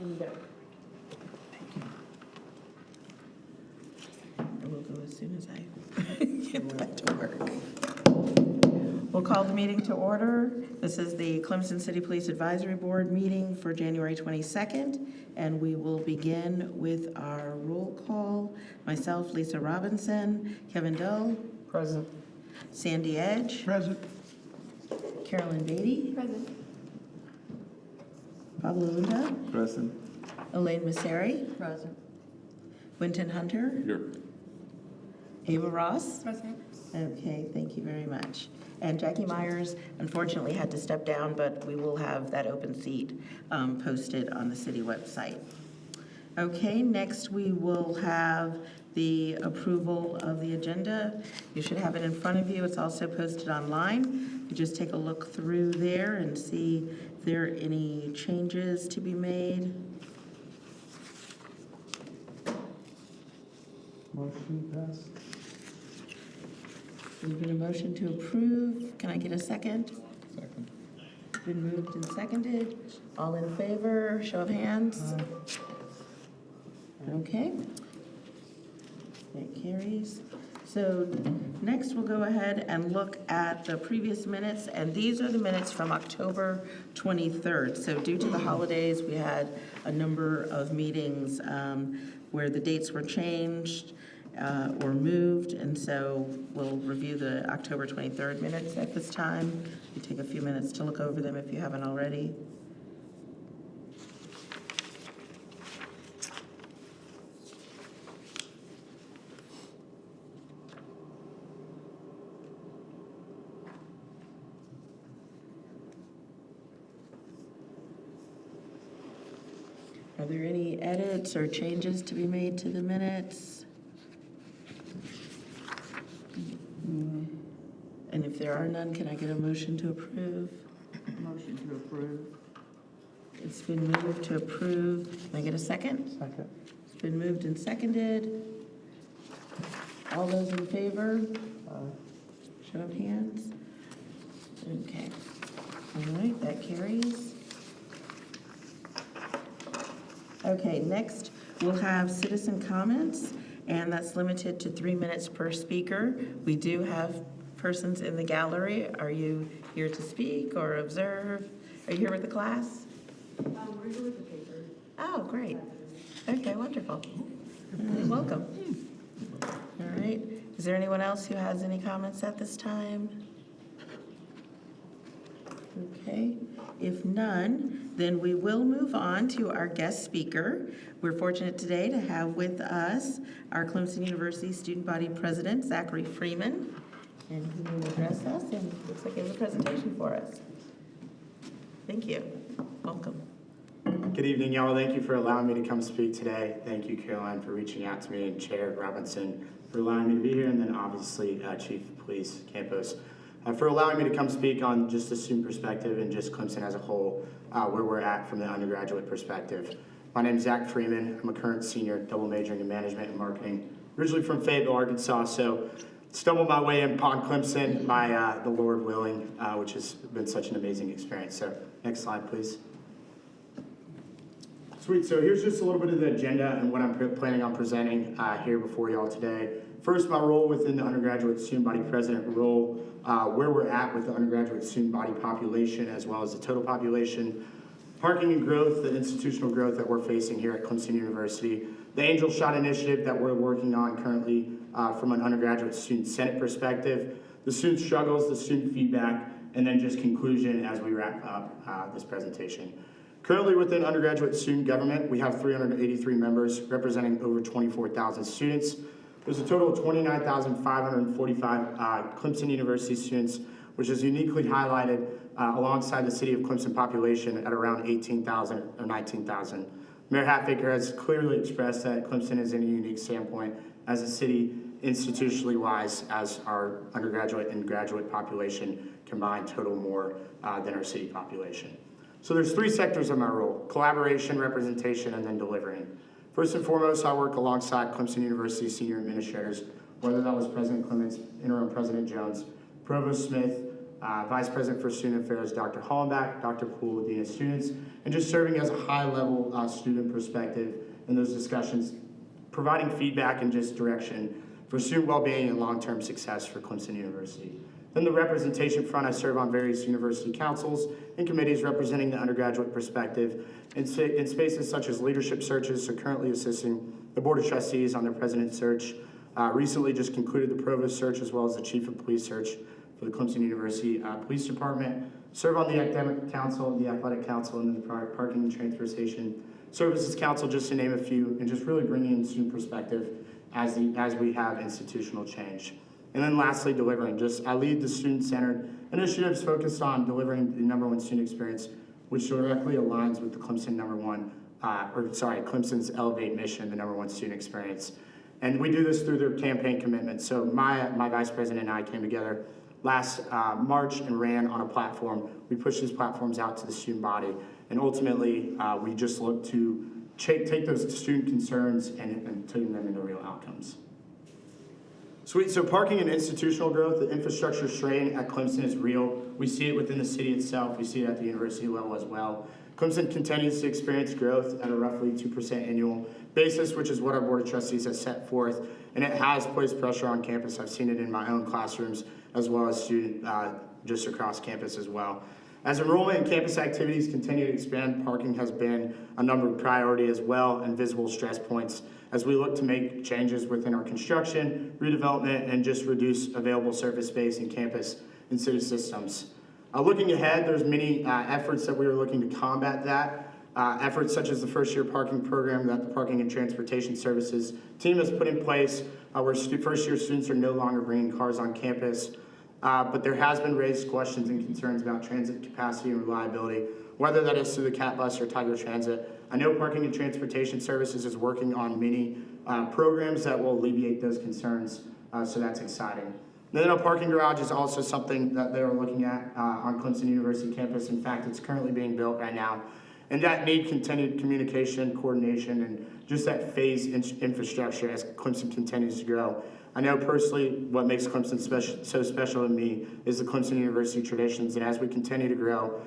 And go. I will go as soon as I get back to work. We'll call the meeting to order. This is the Clemson City Police Advisory Board meeting for January 22nd, and we will begin with our roll call. Myself, Lisa Robinson, Kevin Dull. Present. Sandy Edge. Present. Carolyn Beatty. Present. Pablo Lunda. Present. Elaine Masseri. Present. Winton Hunter. Here. Ava Ross. Present. Okay, thank you very much. And Jackie Myers unfortunately had to step down, but we will have that open seat posted on the city website. Okay, next we will have the approval of the agenda. You should have it in front of you. It's also posted online. You just take a look through there and see if there are any changes to be made. Motion passed. There's been a motion to approve. Can I get a second? Second. Been moved and seconded. All in favor, show of hands. Okay. That carries. So next we'll go ahead and look at the previous minutes, and these are the minutes from October 23rd. So due to the holidays, we had a number of meetings where the dates were changed or moved, and so we'll review the October 23rd minutes at this time. You take a few minutes to look over them if you haven't already. Are there any edits or changes to be made to the minutes? And if there are none, can I get a motion to approve? Motion to approve. It's been moved to approve. Can I get a second? Second. It's been moved and seconded. All those in favor? Show of hands. Okay. All right, that carries. Okay, next we'll have citizen comments, and that's limited to 3 minutes per speaker. We do have persons in the gallery. Are you here to speak or observe? Are you here with the class? We're here with the paper. Oh, great. Okay, wonderful. All right, welcome. All right. Is there anyone else who has any comments at this time? Okay. If none, then we will move on to our guest speaker. We're fortunate today to have with us our Clemson University Student Body President, Zachary Freeman, and he will address us and looks like he has a presentation for us. Thank you. Welcome. Good evening, y'all. Thank you for allowing me to come speak today. Thank you, Caroline, for reaching out to me, and Chair Robinson for allowing me to be here, and then obviously Chief of Police Campos for allowing me to come speak on just a student perspective and just Clemson as a whole, where we're at from the undergraduate perspective. My name is Zach Freeman. I'm a current senior, double majoring in management and marketing, originally from Fayetteville, Arkansas. So stumbled my way upon Clemson by the Lord willing, which has been such an amazing experience. So next slide, please. Sweet, so here's just a little bit of the agenda and what I'm planning on presenting here before y'all today. First, my role within the undergraduate student body president role, where we're at with the undergraduate student body population as well as the total population, parking and growth, the institutional growth that we're facing here at Clemson University, the Angel Shot initiative that we're working on currently from an undergraduate student senate perspective, the student struggles, the student feedback, and then just conclusion as we wrap up this presentation. Currently within undergraduate student government, we have 383 members representing over 24,000 students. There's a total of 29,545 Clemson University students, which is uniquely highlighted alongside the city of Clemson population at around 18,000 or 19,000. Mayor Hatfaker has clearly expressed that Clemson is in a unique standpoint as a city institutionally wise, as our undergraduate and graduate population combined total more than our city population. So there's 3 sectors of my role: collaboration, representation, and then delivering. First and foremost, I work alongside Clemson University senior administrators, whether that was President Clements, Interim President Jones, Provost Smith, Vice President for Student Affairs, Dr. Hollenbach, Dr. Poole, Dean of Students, and just serving as a high-level student perspective in those discussions, providing feedback and just direction for student well-being and long-term success for Clemson University. Then the representation front, I serve on various university councils and committees representing the undergraduate perspective in spaces such as leadership searches, so currently assisting the Board of Trustees on their president search. Recently just concluded the provost search as well as the chief of police search for the Clemson University Police Department. Serve on the academic council, the athletic council, and then the parking and transportation services council, just to name a few, and just really bringing in student perspective as we have institutional change. And then lastly, delivering. I lead the student-centered initiatives focused on delivering the #1 student experience, which directly aligns with the Clemson's Elevate mission, the #1 student experience. And we do this through their campaign commitments. So my vice president and I came together last March and ran on a platform. We pushed these platforms out to the student body, and ultimately we just look to take those student concerns and turn them into real outcomes. Sweet. So parking and institutional growth, the infrastructure strain at Clemson is real. We see it within the city itself. We see it at the university level as well. Clemson continues to experience growth at a roughly 2% annual basis, which is what our Board of Trustees has set forth, and it has placed pressure on campus. I've seen it in my own classrooms as well as student just across campus as well. As enrollment and campus activities continue to expand, parking has been a number priority as well and visible stress points as we look to make changes within our construction, redevelopment, and just reduce available surface space in campus and city systems. Looking ahead, there's many efforts that we are looking to combat that. Efforts such as the first-year parking program that the Parking and Transportation Services team has put in place, where first-year students are no longer bringing cars on campus. But there has been raised questions and concerns about transit capacity and reliability, whether that is through the CAT bus or Tiger Transit. I know Parking and Transportation Services is working on many programs that will alleviate those concerns, so that's exciting. Then a parking garage is also something that they are looking at on Clemson University campus. In fact, it's currently being built right now. And that need continued communication, coordination, and just that phased infrastructure as Clemson continues to grow. I know personally what makes Clemson so special to me is the Clemson University traditions, and as we continue to grow,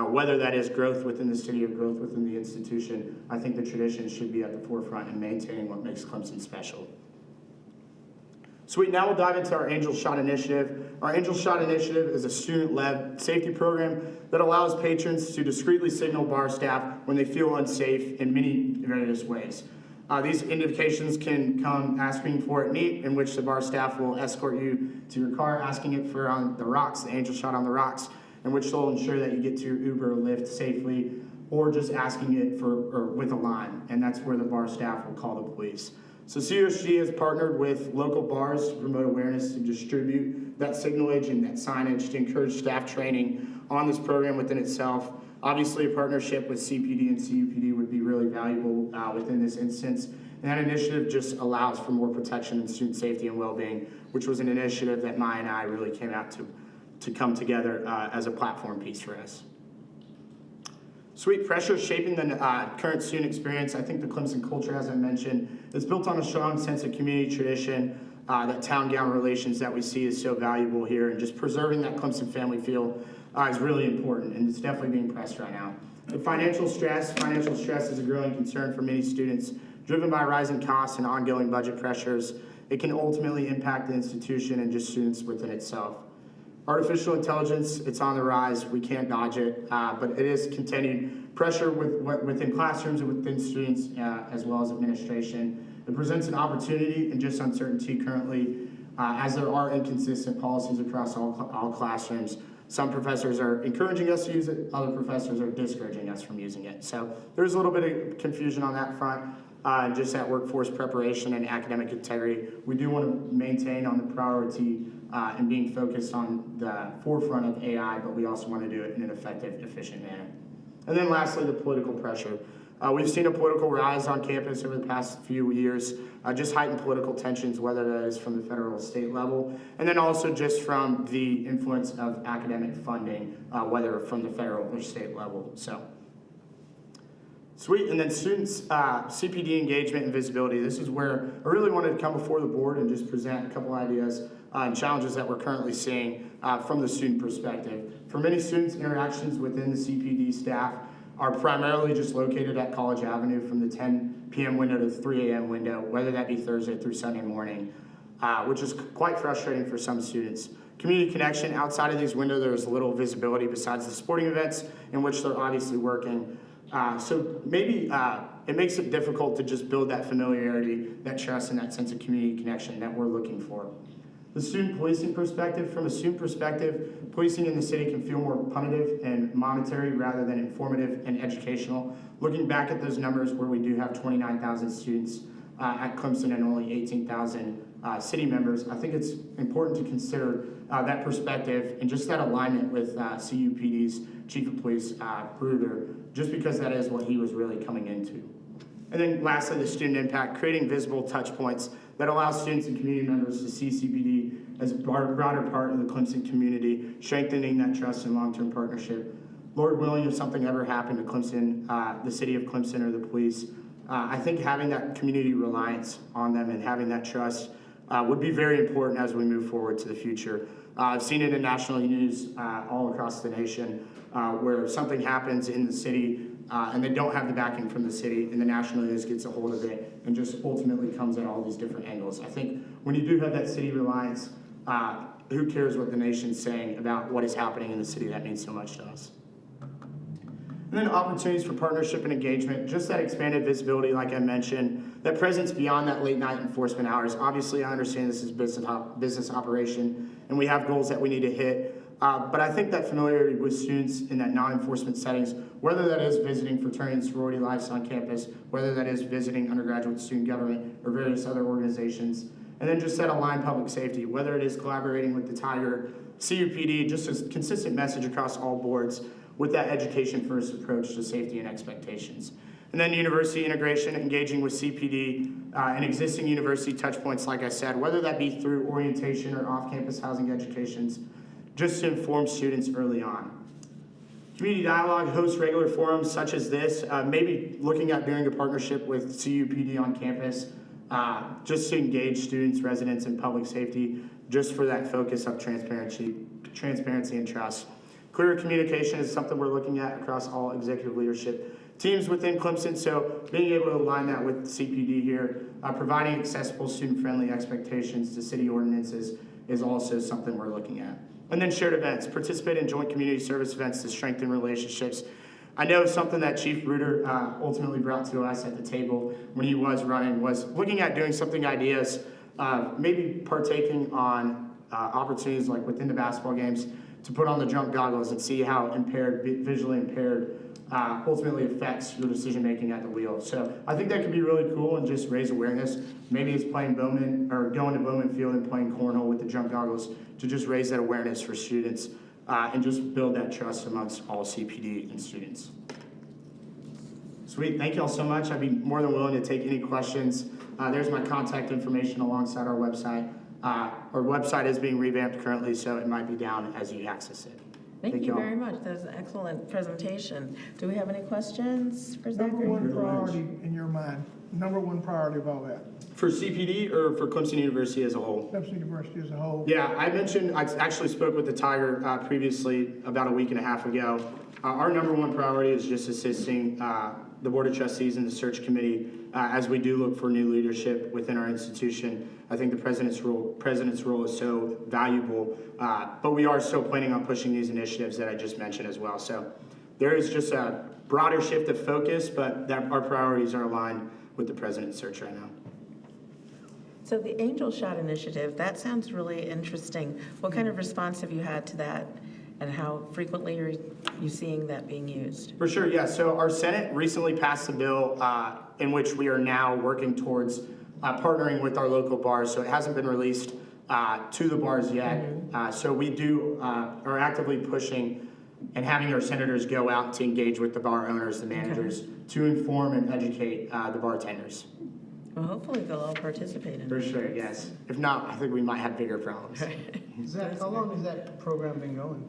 whether that is growth within the city or growth within the institution, I think the traditions should be at the forefront in maintaining what makes Clemson special. Sweet, now we'll dive into our Angel Shot Initiative. Our Angel Shot Initiative is a student-led safety program that allows patrons to discreetly signal bar staff when they feel unsafe in many various ways. These indications can come asking for it neat, in which the bar staff will escort you to your car, asking it for on the rocks, the Angel Shot on the rocks, in which they'll ensure that you get to your Uber or Lyft safely, or just asking it with a line, and that's where the bar staff will call the police. So COSG has partnered with local bars to promote awareness, to distribute that signalage and that signage, to encourage staff training on this program within itself. Obviously, a partnership with CPD and CUPD would be really valuable within this instance. And that initiative just allows for more protection and student safety and well-being, which was an initiative that Maya and I really came out to come together as a platform piece for us. Sweet, pressure shaping the current student experience. I think the Clemson culture, as I mentioned, is built on a strong sense of community tradition, that town-gown relations that we see is so valuable here, and just preserving that Clemson family feel is really important, and it's definitely being pressed right now. The financial stress is a growing concern for many students, driven by rising costs and ongoing budget pressures. It can ultimately impact the institution and just students within itself. Artificial intelligence, it's on the rise. We can't dodge it, but it is continued pressure within classrooms and within students as well as administration. It presents an opportunity and just uncertainty currently as there are inconsistent policies across all classrooms. Some professors are encouraging us to use it, other professors are discouraging us from using it. So there's a little bit of confusion on that front. Just that workforce preparation and academic integrity, we do want to maintain on the priority and being focused on the forefront of AI, but we also want to do it in an effective, efficient manner. And then lastly, the political pressure. We've seen a political rise on campus over the past few years, just heightened political tensions, whether that is from the federal or state level, and then also just from the influence of academic funding, whether from the federal or state level. So, sweet, and then students, CPD engagement and visibility. This is where I really wanted to come before the board and just present a couple ideas and challenges that we're currently seeing from the student perspective. For many students, interactions within the CPD staff are primarily just located at College Avenue from the 10 p.m. window to the 3 a.m. window, whether that be Thursday through Sunday morning, which is quite frustrating for some students. Community connection, outside of these windows, there's little visibility besides the sporting events in which they're obviously working. So maybe it makes it difficult to just build that familiarity, that trust, and that sense of community connection that we're looking for. The student policing perspective, from a student perspective, policing in the city can feel more punitive and monetary rather than informative and educational. Looking back at those numbers where we do have 29,000 students at Clemson and only 18,000 city members, I think it's important to consider that perspective and just that alignment with CUPD's Chief of Police, Bruder, just because that is what he was really coming into. And then lastly, the student impact, creating visible touch points that allow students and community members to see CPD as a broader part of the Clemson community, strengthening that trust and long-term partnership. Lord willing, if something ever happened to Clemson, the city of Clemson or the police, I think having that community reliance on them and having that trust would be very important as we move forward to the future. I've seen it in national news all across the nation where something happens in the city and they don't have the backing from the city, and the national news gets a hold of it and just ultimately comes at all these different angles. I think when you do have that city reliance, who cares what the nation's saying about what is happening in the city that means so much to us. And then opportunities for partnership and engagement, just that expanded visibility, like I mentioned, that presence beyond that late night enforcement hours. Obviously, I understand this is business operation, and we have goals that we need to hit. But I think that familiarity with students in that non-enforcement settings, whether that is visiting fraternity and sorority lives on campus, whether that is visiting undergraduate student government or various other organizations, and then just that aligned public safety, whether it is collaborating with the Tiger, CUPD, just a consistent message across all boards with that education-first approach to safety and expectations. And then university integration, engaging with CPD and existing university touchpoints, like I said, whether that be through orientation or off-campus housing educations, just to inform students early on. Community dialogue, host regular forums such as this, maybe looking at doing a partnership with CUPD on campus, just to engage students, residents, and public safety, just for that focus of transparency and trust. Clear communication is something we're looking at across all executive leadership teams within Clemson, so being able to align that with CPD here, providing accessible student-friendly expectations to city ordinances is also something we're looking at. And then shared events, participate in joint community service events to strengthen relationships. I know something that Chief Bruder ultimately brought to us at the table when he was running was looking at doing something ideas, maybe partaking on opportunities like within the basketball games to put on the jump goggles and see how visually impaired ultimately affects your decision-making at the wheel. So I think that could be really cool and just raise awareness. Maybe it's playing Bowman or going to Bowman Field and playing cornhole with the jump goggles to just raise that awareness for students and just build that trust amongst all CPD and students. Sweet, thank you all so much. I'd be more than willing to take any questions. There's my contact information alongside our website. Our website is being revamped currently, so it might be down as you access it. Thank you all. very much. That was an excellent presentation. Do we have any questions for Number Zachary? one priority in your mind, number one priority of all that, For CPD or for Clemson University as a whole? Clemson University as a whole. Yeah, I actually spoke with the Tiger previously about a week and a half ago. Our number one priority is just assisting the Board of Trustees and the search committee as we do look for new leadership within our institution. I think the president's role is so valuable, but we are still planning on pushing these initiatives that I just mentioned as well. So there is just a broader shift of focus, but our priorities are aligned with the president's search right now. So the Angel Shot Initiative, that sounds really interesting. What kind of response have you had to that? And how frequently are you seeing that being used? For sure, yeah. So our Senate recently passed a bill in which we are now working towards partnering with our local bars. So it hasn't been released to the bars yet. So we are actively pushing and having our senators go out to engage with the bar owners, the managers, to inform and educate the bartenders. Well, hopefully they'll all participate in it. For sure, yes. If not, I think we might have bigger problems. Zach, how long has that program been going?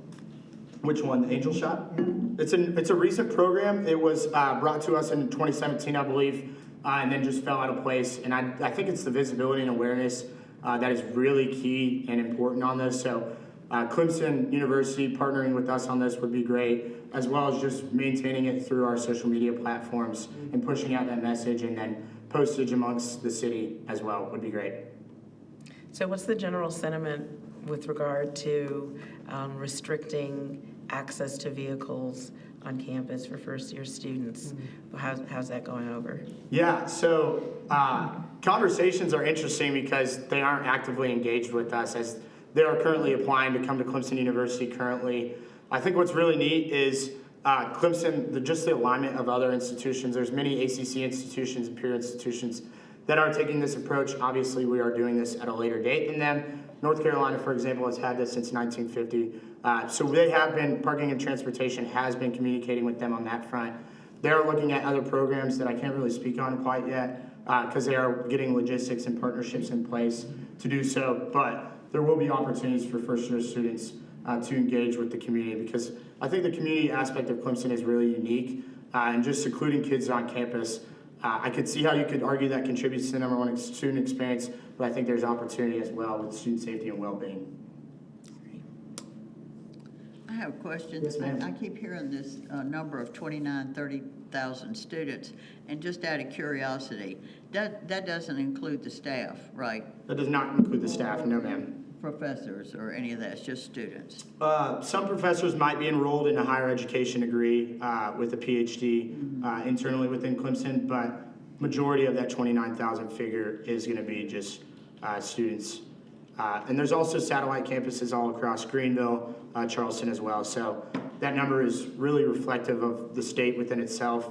Which one, the Angel Shot? It's a recent program. It was brought to us in 2017, I believe, and then just fell out of place. And I think it's the visibility and awareness that is really key and important on this. So Clemson University partnering with us on this would be great, as well as just maintaining it through our social media platforms and pushing out that message, and then postage amongst the city as well would be great. So what's the general sentiment with regard to restricting access to vehicles on campus for first-year students? How's that going over? Yeah, so conversations are interesting because they aren't actively engaged with us as they are currently applying to come to Clemson University currently. I think what's really neat is Clemson, just the alignment of other institutions. There's many ACC institutions and peer institutions that are taking this approach. Obviously, we are doing this at a later date than them. North Carolina, for example, has had this since 1950. So they have been, Parking and Transportation has been communicating with them on that front. They're looking at other programs that I can't really speak on quite yet because they are getting logistics and partnerships in place to do so. But there will be opportunities for first-year students to engage with the community, because I think the community aspect of Clemson is really unique, and just secluding kids on campus. I could see how you could argue that contributes to the number one student experience, but I think there's opportunity as well with student safety and well-being. I have questions. Yes, ma'am. I keep hearing this number of 30,000 students, and just out of curiosity, that doesn't include the staff, right? That does not include the staff, no ma'am. Professors or any of that, it's just students. Some professors might be enrolled in a higher education degree with a PhD internally within Clemson, but majority of that 29,000 figure is going to be just students. And there's also satellite campuses all across Greenville, Charleston as well. So that number is really reflective of the state within itself.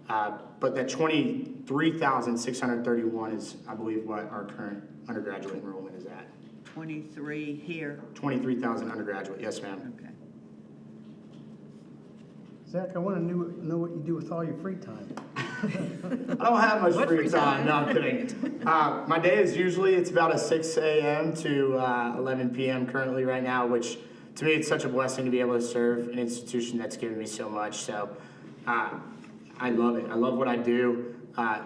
But that 23,631 is, I believe, what our current undergraduate enrollment is at. 23 here. 23,000 undergraduate, yes ma'am. Okay. Zach, I want to know what you do with all your free time. I don't have much free time. No, I'm kidding. My day is usually, it's about a 6 a.m. to 11 p.m. currently right now, which to me, it's such a blessing to be able to serve an institution that's given me so much. So I love it. I love what I do.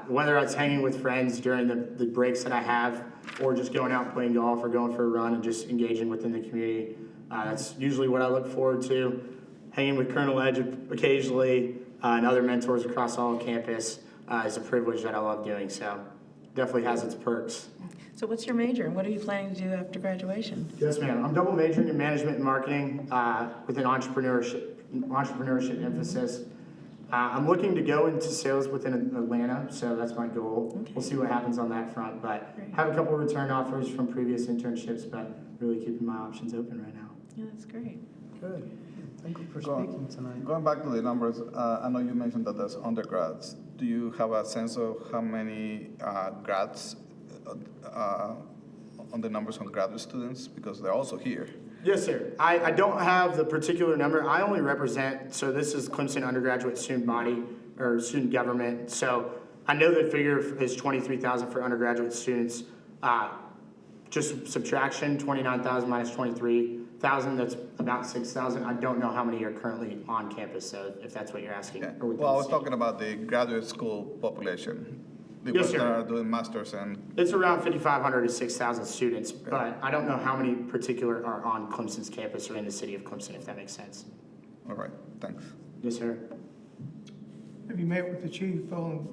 Whether it's hanging with friends during the breaks that I have, or just going out and playing golf, or going for a run and just engaging within the community. That's usually what I look forward to. Hanging with Colonel Edge occasionally and other mentors across all of campus is a privilege that I love doing. So definitely has its perks. So what's your major, and what are you planning to do after graduation? Yes, ma'am. I'm double majoring in management and marketing with an entrepreneurship emphasis. I'm looking to go into sales within Atlanta, so that's my goal. Okay. We'll see what happens on that front, but Great. have a couple of return offers from previous internships, but really keeping my options open right now. Yeah, that's great. Good. Thank you for Go on. speaking tonight. Going back to the numbers, I know you mentioned that there's undergrads. Do you have a sense of how many grads on the numbers on graduate students? Because they're also here. Yes, sir. I don't have the particular number. I only represent, so this is Clemson undergraduate student body, or student government. So I know the figure is 23,000 for undergraduate students. Just subtraction, 29,000 minus 23,000, that's about 6,000. I don't know how many are currently on campus, so if that's what you're asking. Okay. Or within Well, I the was state. talking about the graduate school population. The Yes, ones sir. that are doing masters and, It's around 5,500 to 6,000 students, but I don't know how many particular are on Clemson's campus or in the city of Clemson, if that makes sense. all right, thanks. Yes, sir. Have you met with the chief of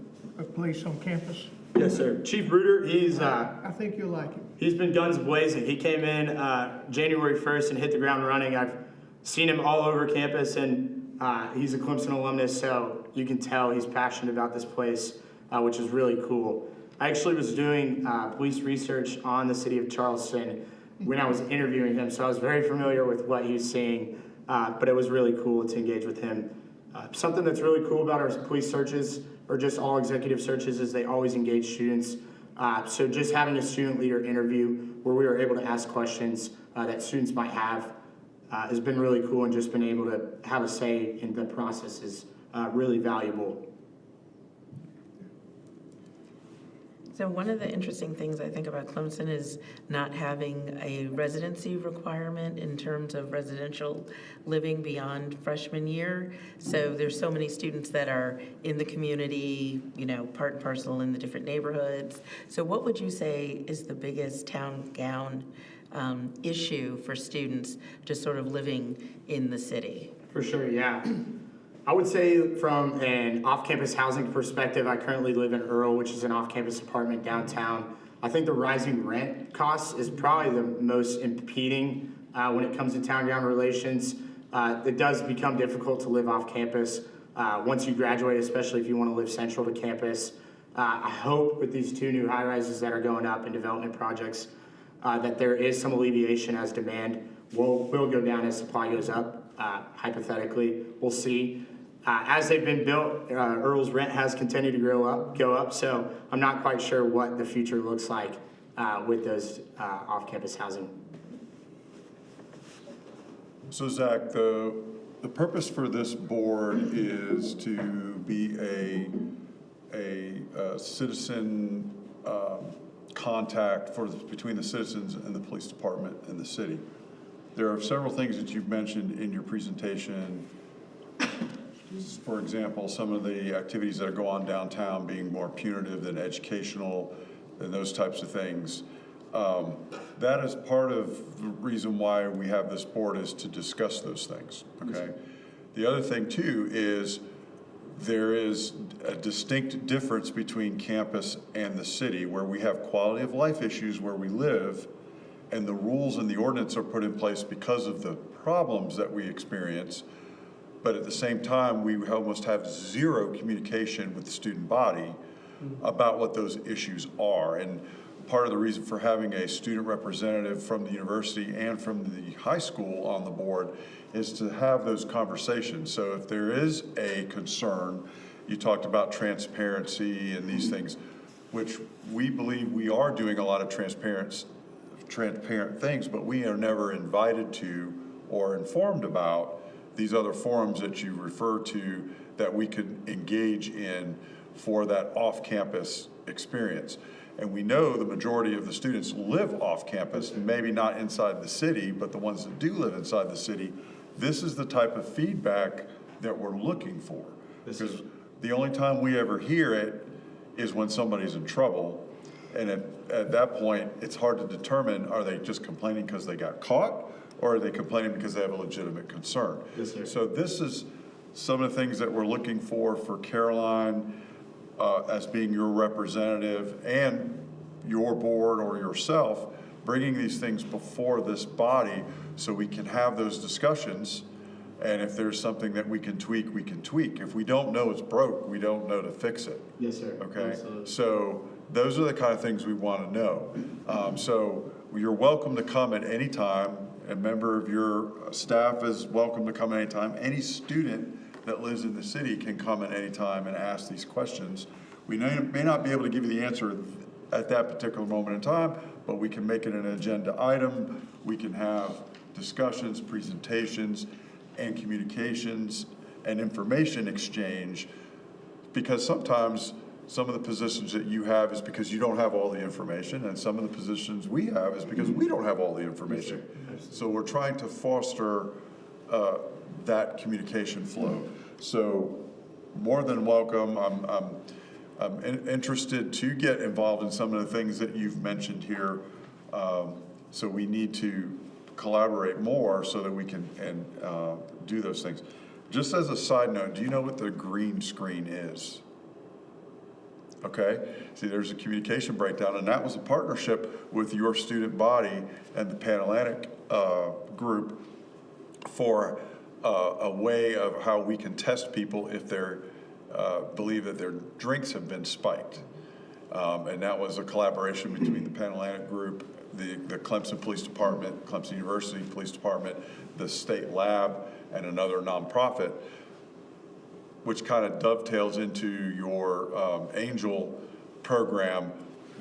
police on campus? Yes, sir. Chief Bruder, I think you'll like it. he's been guns blazing. He came in January 1st and hit the ground running. I've seen him all over campus, and he's a Clemson alumnus, so you can tell he's passionate about this place, which is really cool. I actually was doing police research on the city of Charleston when I was interviewing him, so I was very familiar with what he was seeing, but it was really cool to engage with him. Something that's really cool about our police searches, or just all executive searches, is they always engage students. So just having a student leader interview where we were able to ask questions that students might have has been really cool, and just been able to have a say in the process is really valuable. So one of the interesting things I think about Clemson is not having a residency requirement in terms of residential living beyond freshman year. So there's so many students that are in the community, you know, part and parcel in the different neighborhoods. So what would you say is the biggest town gown issue for students just sort of living in the city. For sure, yeah. I would say from an off-campus housing perspective, I currently live in Earl, which is an off-campus apartment downtown. I think the rising rent costs is probably the most impeding when it comes to town-ground relations. It does become difficult to live off campus once you graduate, especially if you want to live central to campus. I hope with these 2 new high-rises that are going up in development projects that there is some alleviation as demand will go down as supply goes up. Hypothetically, we'll see. As they've been built, Earl's rent has continued to go up. So I'm not quite sure what the future looks like with those off-campus housing. So Zach, the purpose for this board is to be a citizen contact between the citizens and the police department and the city. There are several things that you've mentioned in your presentation. For example, some of the activities that go on downtown being more punitive than educational and those types of things. That is part of the reason why we have this board, is to discuss those things, okay? The other thing too is there is a distinct difference between campus and the city, where we have quality of life issues where we live, and the rules and the ordinance are put in place because of the problems that we experience. But at the same time, we almost have zero communication with the student body about what those issues are. And part of the reason for having a student representative from the university and from the high school on the board is to have those conversations. So if there is a concern, you talked about transparency and these things, which we believe we are doing a lot of transparent things, but we are never invited to or informed about these other forums that you refer to that we could engage in for that off-campus experience. And we know the majority of the students live off-campus, maybe not inside the city, but the ones that do live inside the city, this is the type of feedback that we're looking for. Because the only time we ever hear it is when somebody's in trouble. And at that point, it's hard to determine, are they just complaining because they got caught? Or are they complaining because they have a legitimate concern? Yes, sir. So this is some of the things that we're looking for Caroline as being your representative and your board or yourself, bringing these things before this body so we can have those discussions. And if there's something that we can tweak, we can tweak. If we don't know it's broke, we don't know to fix it. Yes, sir. Okay? Absolutely. So those are the kind of things we want to know. So you're welcome to come at any time. A member of your staff is welcome to come anytime. Any student that lives in the city can come at any time and ask these questions. We may not be able to give you the answer at that particular moment in time, but we can make it an agenda item. We can have discussions, presentations, and communications and information exchange, because sometimes some of the positions that you have is because you don't have all the information, and some of the positions we have is because we don't have all the information. So we're trying to foster that communication flow. So more than welcome. I'm interested to get involved in some of the things that you've mentioned here. So we need to collaborate more so that we can do those things. Just as a side note, do you know what the green screen is? Okay, see, there's a communication breakdown, and that was a partnership with your student body and the Pan-Atlantic group for a way of how we can test people if they're believe that their drinks have been spiked. And that was a collaboration between the Pan-Atlantic group, the Clemson Police Department, Clemson University Police Department, the state lab, and another nonprofit, which kind of dovetails into your Angel program,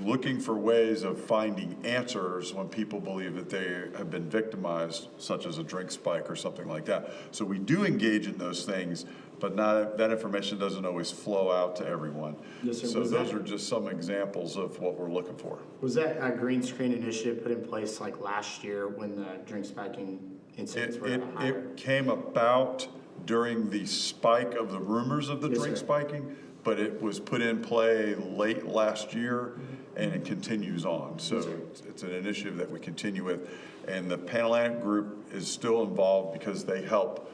looking for ways of finding answers when people believe that they have been victimized, such as a drink spike or something like that. So we do engage in those things, but that information doesn't always flow out to everyone. Yes, sir. So those are just some examples of what we're looking for. Was that green screen initiative put in place like last year when the drink spiking incidents were higher? It came about during the spike of the rumors of the Yes, drink sir. spiking, but it was put in play late last year, and it continues on. So it's an initiative that we continue with. And the Pan-Atlantic group is still involved because they help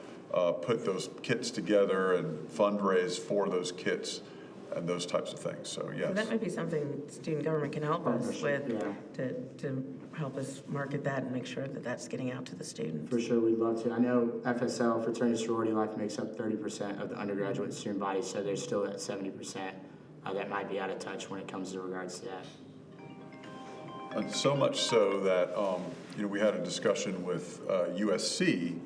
put those kits together and fundraise for those kits and those types of things. So, So yes. that might be something student government can help us with, Yeah. to help us market that and make sure that that's getting out to the students. For sure, we'd love to. I know FSL, fraternity sorority life, makes up 30% of the undergraduate student body, so there's still that 70% that might be out of touch when it comes to regards to that. And so much so that, we had a discussion with USC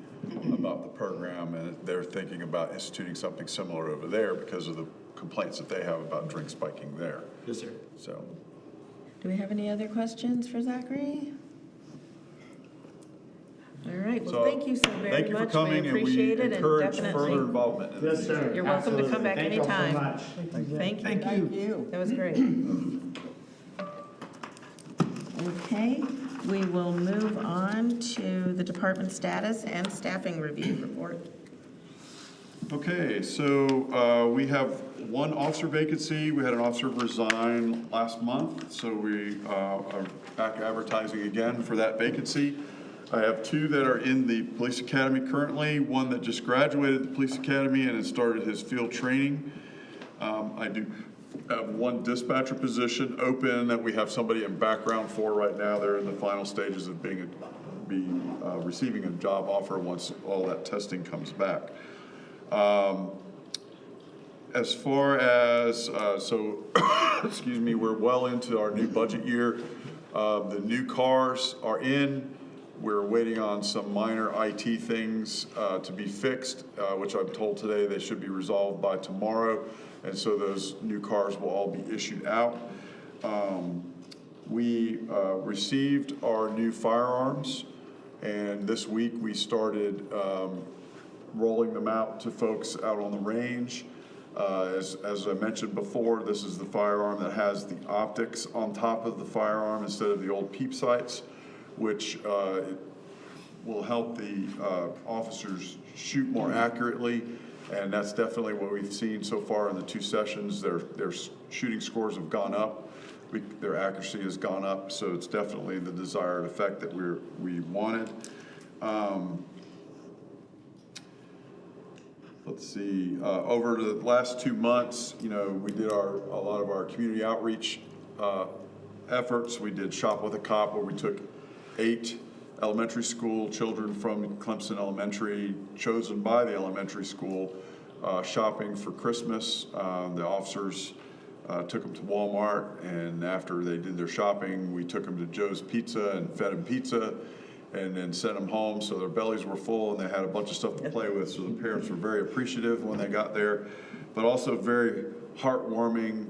about the program, and they're thinking about instituting something similar over there because of the complaints that they have about drink spiking there. Yes, sir. So, Do we have any other questions for Zachary? All right, well, So, thank you so very thank you for much. coming, We and we appreciate it, and encourage further definitely, involvement in this. Yes, sir. You're welcome to come Absolutely. back Thank y'all so anytime. much. Thank you. Thank you. That was great. Okay, we will move on to the department status and staffing review report. Okay, so we have one officer vacancy. We had an officer resign last month, so we are back advertising again for that vacancy. I have two that are in the police academy currently, one that just graduated the police academy and has started his field training. I do have one dispatcher position open that we have somebody in background for right now. They're in the final stages of receiving a job offer once all that testing comes back. As far as, excuse me, we're well into our new budget year. The new cars are in. We're waiting on some minor IT things to be fixed, which I'm told today they should be resolved by tomorrow. And so those new cars will all be issued out. We received our new firearms, and this week we started rolling them out to folks out on the range. As I mentioned before, this is the firearm that has the optics on top of the firearm instead of the old peep sights, which will help the officers shoot more accurately. And that's definitely what we've seen so far in the two sessions. Their shooting scores have gone up. Their accuracy has gone up. So it's definitely the desired effect that we wanted. Let's see, over the last 2 months, we did a lot of our community outreach efforts. We did Shop with a Cop, where we took 8 elementary school children from Clemson Elementary, chosen by the elementary school, shopping for Christmas. The officers took them to Walmart, and after they did their shopping, we took them to Joe's Pizza and fed them pizza, and then sent them home, so their bellies were full and they had a bunch of stuff to play with. So the parents were very appreciative when they got there, but also very heartwarming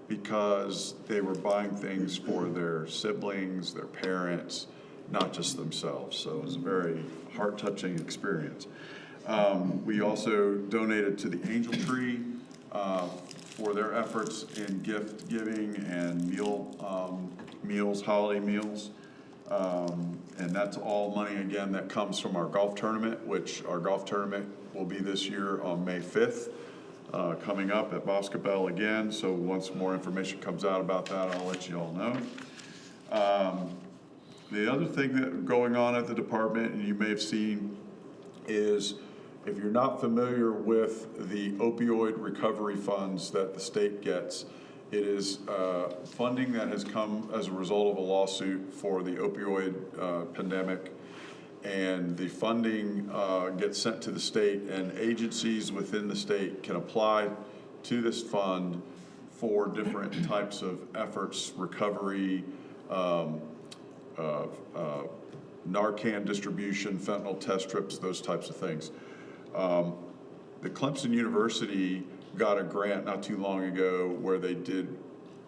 because they were buying things for their siblings, their parents, not just themselves. So it was a very heart-touching experience. We also donated to the Angel Tree for their efforts in gift giving and meals, holiday meals. And that's all money, again, that comes from our golf tournament, which our golf tournament will be this year on May 5th, coming up at Boscobel again. So once more information comes out about that, I'll let you all know. The other thing that going on at the department, and you may have seen, is if you're not familiar with the opioid recovery funds that the state gets, it is funding that has come as a result of a lawsuit for the opioid pandemic, and the funding gets sent to the state, and agencies within the state can apply to this fund for different types of efforts, recovery, Narcan distribution, fentanyl test strips, those types of things. The Clemson University got a grant not too long ago where they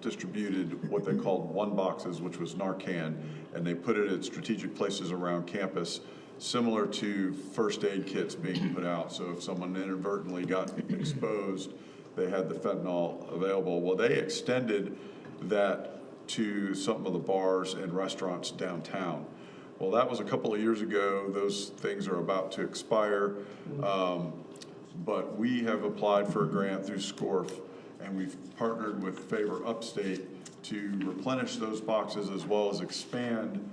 distributed what they called one boxes, which was Narcan, and they put it at strategic places around campus, similar to first aid kits being put out. So if someone inadvertently got exposed, they had the fentanyl available. Well, they extended that to some of the bars and restaurants downtown. Well, that was a couple of years ago. Those things are about to expire. But we have applied for a grant through SCORF, and we've partnered with Favor Upstate to replenish those boxes as well as expand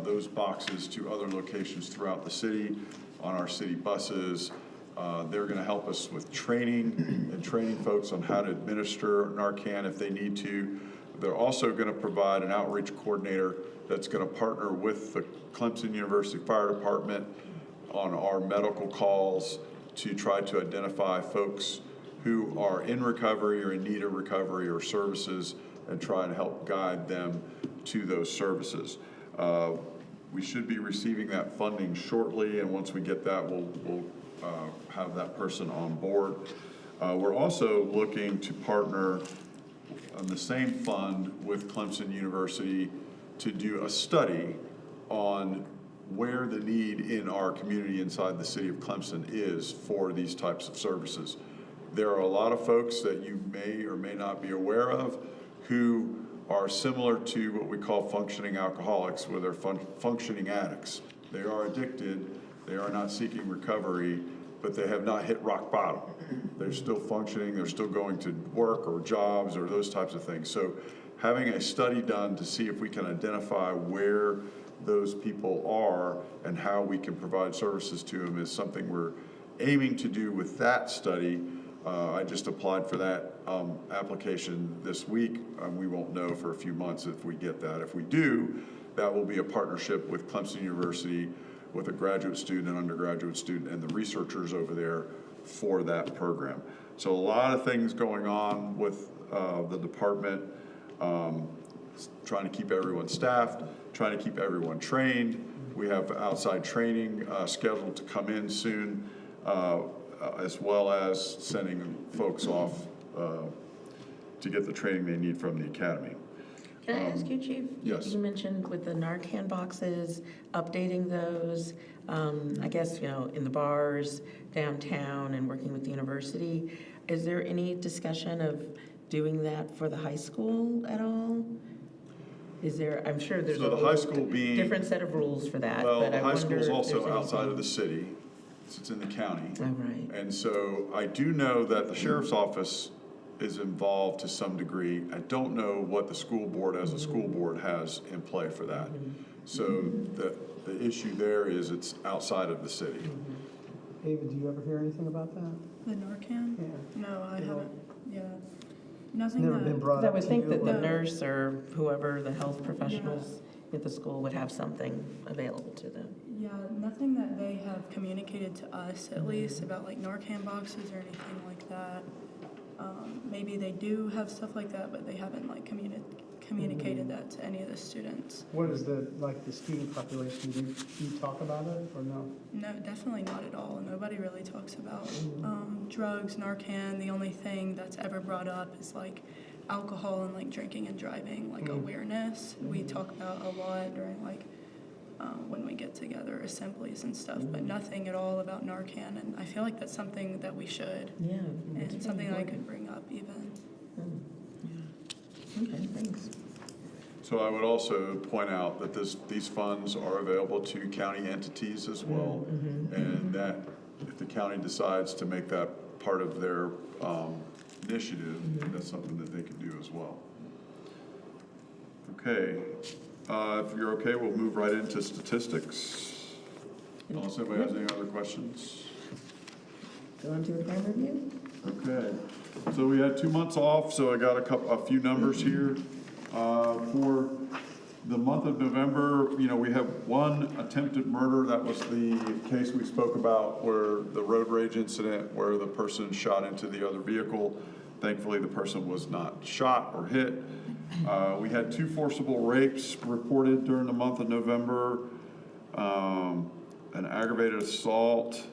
those boxes to other locations throughout the city on our city buses. They're going to help us with training and training folks on how to administer Narcan if they need to. They're also going to provide an outreach coordinator that's going to partner with the Clemson University Fire Department on our medical calls to try to identify folks who are in recovery or in need of recovery or services and try and help guide them to those services. We should be receiving that funding shortly, and once we get that, we'll have that person on board. We're also looking to partner on the same fund with Clemson University to do a study on where the need in our community inside the city of Clemson is for these types of services. There are a lot of folks that you may or may not be aware of who are similar to what we call functioning alcoholics, where they're functioning addicts. They are addicted, they are not seeking recovery, but they have not hit rock bottom. They're still functioning, they're still going to work or jobs or those types of things. So having a study done to see if we can identify where those people are and how we can provide services to them is something we're aiming to do with that study. I just applied for that application this week. We won't know for a few months if we get that. If we do, that will be a partnership with Clemson University, with a graduate student and undergraduate student and the researchers over there for that program. So a lot of things going on with the department, trying to keep everyone staffed, trying to keep everyone trained. We have outside training scheduled to come in soon, as well as sending folks off to get the training they need from the academy. Can I ask you, Chief? Yes. You mentioned with the Narcan boxes, updating those, I guess, in the bars, downtown, and working with the university. Is there any discussion of doing that for the high school at all? Is there, I'm sure there's So the high school being, different set of rules for that, well, but the I high wonder school is if also there's outside anything- of the city. It's in the county. Oh, right. And so I do know that the sheriff's office is involved to some degree. I don't know what the school board as a school board has in play for that. So the issue there is it's outside of the city. David, do you ever hear anything about that? The Narcan? Yeah. No, I You know, haven't. Yeah. Nothing Never that. been brought I up would to think you? that the or- nurse or whoever, the health professionals at the school would have something available to them. Yeah, nothing that they have communicated to us, at least, about like Narcan boxes or anything like that. Maybe they do have stuff like that, but they haven't like communicated that to any of the students. What is the student population? Do you talk about it or no? No, definitely not at all. Nobody really talks about drugs, Narcan. The only thing that's ever brought up is like alcohol and like drinking and driving, like awareness. We talk about a lot during like when we get together, assemblies and stuff, but nothing at all about Narcan. And I feel like that's something that we should, Yeah. and something that I could bring up even. Okay, thanks. So I would also point out that these funds are available to county entities as well. And that if the county decides to make that part of their initiative, that's something that they can do as well. Okay, if you're okay, we'll move right into statistics. Unless anybody has any other questions? Go on to the crime review? Okay, so we had 2 months off, so I got a few numbers here. For the month of November, we have one attempted murder. That was the case we spoke about where the road rage incident where the person shot into the other vehicle. Thankfully, the person was not shot or hit. We had 2 forcible rapes reported during the month of November, an aggravated assault,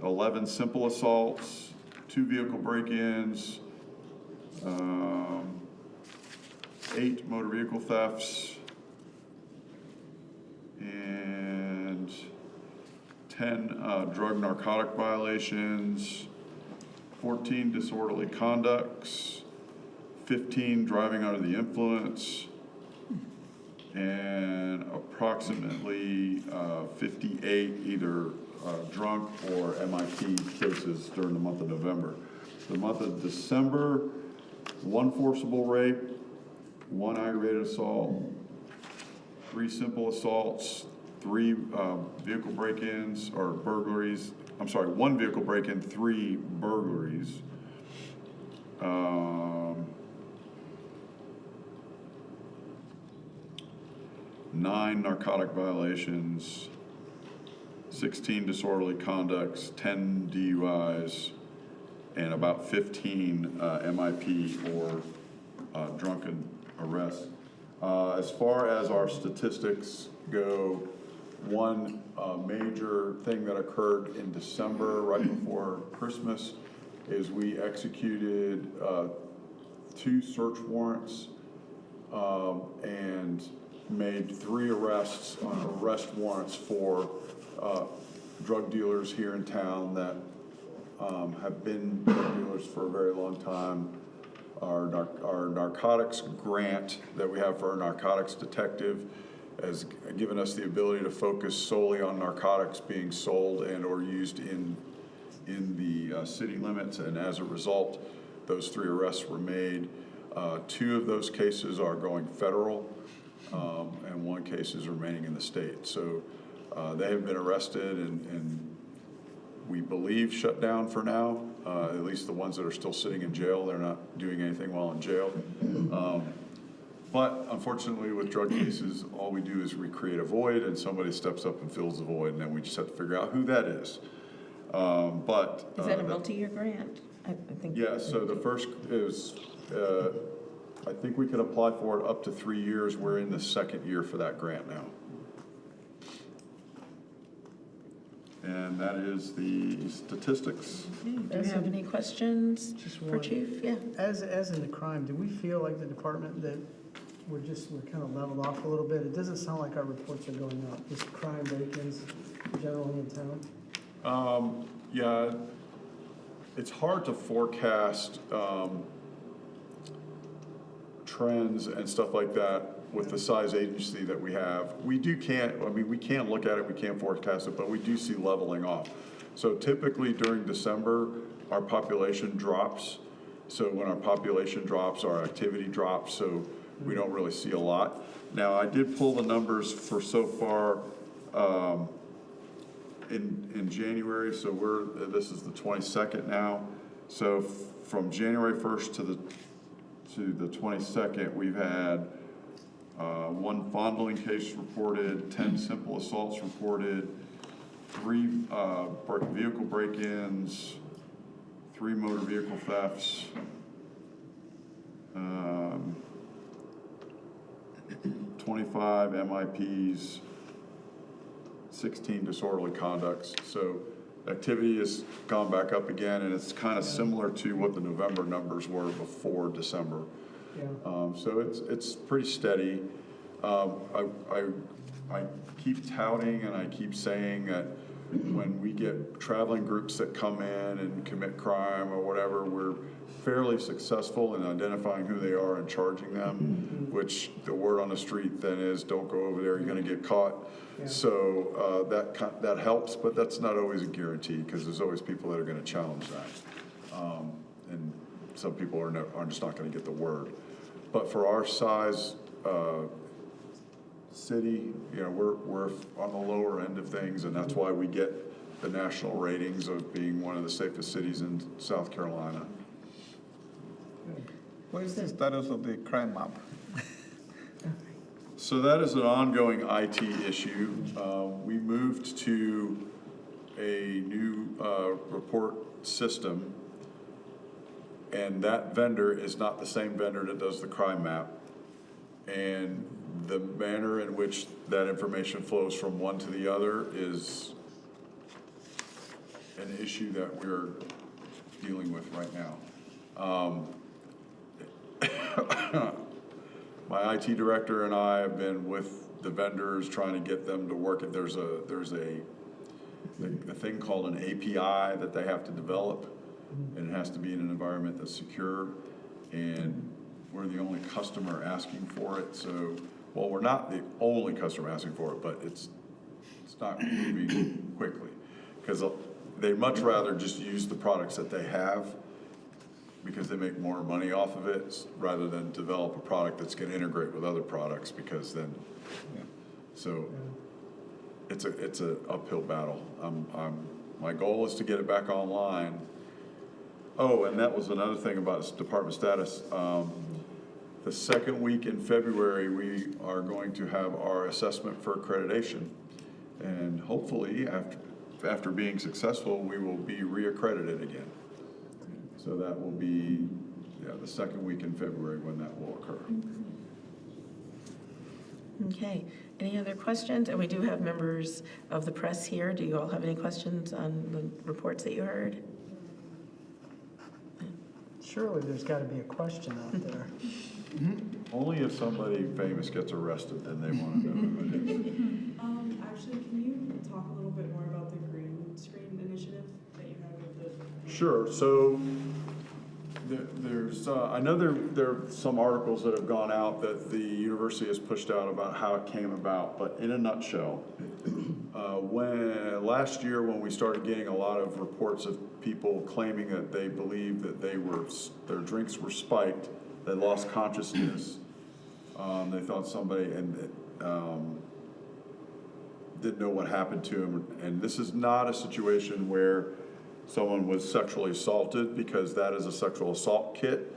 11 simple assaults, 2 vehicle break-ins, 8 motor vehicle thefts, and 10 drug narcotic violations, 14 disorderly conducts, 15 driving under the influence, and approximately 58 either drunk or MIT cases during the month of November. the month of December, 1 forcible rape, 1 aggravated assault, 3 simple assaults, 3 vehicle break-ins or burglaries. I'm sorry, 1 vehicle break-in, 3 burglaries. 9 narcotic violations, 16 disorderly conducts, 10 DUIs, and about 15 MIP or drunken arrests. As far as our statistics go, one major thing that occurred in December, right before Christmas, is we executed 2 search warrants and made 3 arrests on arrest warrants for drug dealers here in town that have been drug dealers for a very long time. Our narcotics grant that we have for our narcotics detective has given us the ability to focus solely on narcotics being sold and or used in the city limits, and as a result, those 3 arrests were made. 2 of those cases are going federal, and 1 case is remaining in the state. So they have been arrested and we believe shut down for now, at least the ones that are still sitting in jail. They're not doing anything while in jail. But unfortunately with drug cases, all we do is we create a void and somebody steps up and fills the void, and then we just have to figure out who that is. Is that a multi-year grant? I think. Yeah, so the first is, I think we can apply for it up to 3 years. We're in the 2nd year for that grant now. And that is the statistics. Okay, do you have any questions Just for one. Chief? Yeah. As in the crime, do we feel like the department that we're kind of leveled off a little bit? It doesn't sound like our reports are going up, just crime break-ins generally in town. Yeah, it's hard to forecast trends and stuff like that with the size agency that we have. We can look at it, we can't forecast it, but we do see leveling off. So typically during December, our population drops. So when our population drops, our activity drops, so we don't really see a lot. Now, I did pull the numbers for so far in January, so this is the 22nd now. So from January 1st to the 22nd, we've had 1 fondling case reported, 10 simple assaults reported, 3 vehicle break-ins, 3 motor vehicle thefts, 25 MIPs, 16 disorderly conducts. So activity has gone back up again, and it's kind of similar to what the November numbers were before December. Yeah. So it's pretty steady. I keep touting and I keep saying that when we get traveling groups that come in and commit crime or whatever, we're fairly successful in identifying who they are and charging them, which the word on the street then is, don't go over there, you're going to get caught. Yeah. So that helps, but that's not always a guarantee, because there's always people that are going to challenge that. And some people are just not going to get the word. But for our size city, we're on the lower end of things, and that's why we get the national ratings of being one of the safest cities in South Carolina. What is the status of the crime map? So that is an ongoing IT issue. We moved to a new report system, and that vendor is not the same vendor that does the crime map. And the manner in which that information flows from one to the other is an issue that we're dealing with right now. My IT director and I have been with the vendors trying to get them to work it. There's a thing called an API that they have to develop, and it has to be in an environment that's secure, and we're the only customer asking for it. So, well, we're not the only customer asking for it, but it's not moving quickly, because they much rather just use the products that they have because they make more money off of it rather than develop a product that's going to integrate with other products, because then, so it's a uphill battle. My goal is to get it back online. Oh, and that was another thing about department status. The second week in February, we are going to have our assessment for accreditation. And hopefully, after being successful, we will be reaccredited again. So that will be, the second week in February when that will occur. Okay, any other questions? And we do have members of the press here. Do you all have any questions on the reports that you heard? Surely there's got to be a question out there. Only if somebody famous gets arrested, then they want to know who it is. Actually, can you talk a little bit more about the green screen initiative that you have with the? Sure. So there's, I know there are some articles that have gone out that the university has pushed out about how it came about, but in a nutshell, last year when we started getting a lot of reports of people claiming that they believed that their drinks were spiked, they lost consciousness, they thought somebody didn't know what happened to them, and this is not a situation where someone was sexually assaulted, because that is a sexual assault kit.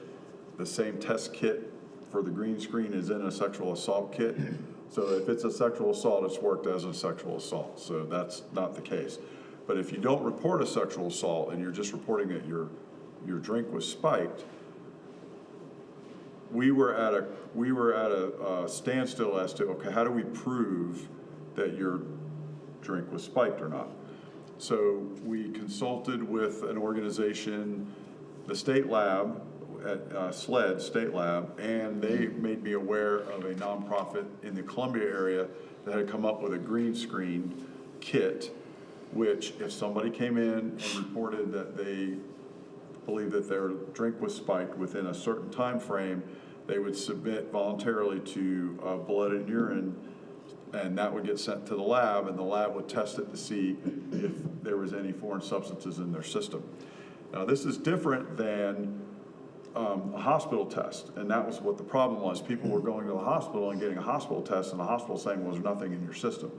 The same test kit for the green screen is in a sexual assault kit. So if it's a sexual assault, it's worked as a sexual assault. So that's not the case. But if you don't report a sexual assault and you're just reporting that your drink was spiked, we were at a standstill as to, okay, how do we prove that your drink was spiked or not? So we consulted with an organization, the state lab, at SLED State Lab, and they made me aware of a nonprofit in the Columbia area that had come up with a green screen kit, which if somebody came in and reported that they believed that their drink was spiked within a certain time frame, they would submit voluntarily to blood and urine, and that would get sent to the lab, and the lab would test it to see if there was any foreign substances in their system. Now, this is different than a hospital test, and that was what the problem was. People were going to the hospital and getting a hospital test, and the hospital saying, well, there's nothing in your system.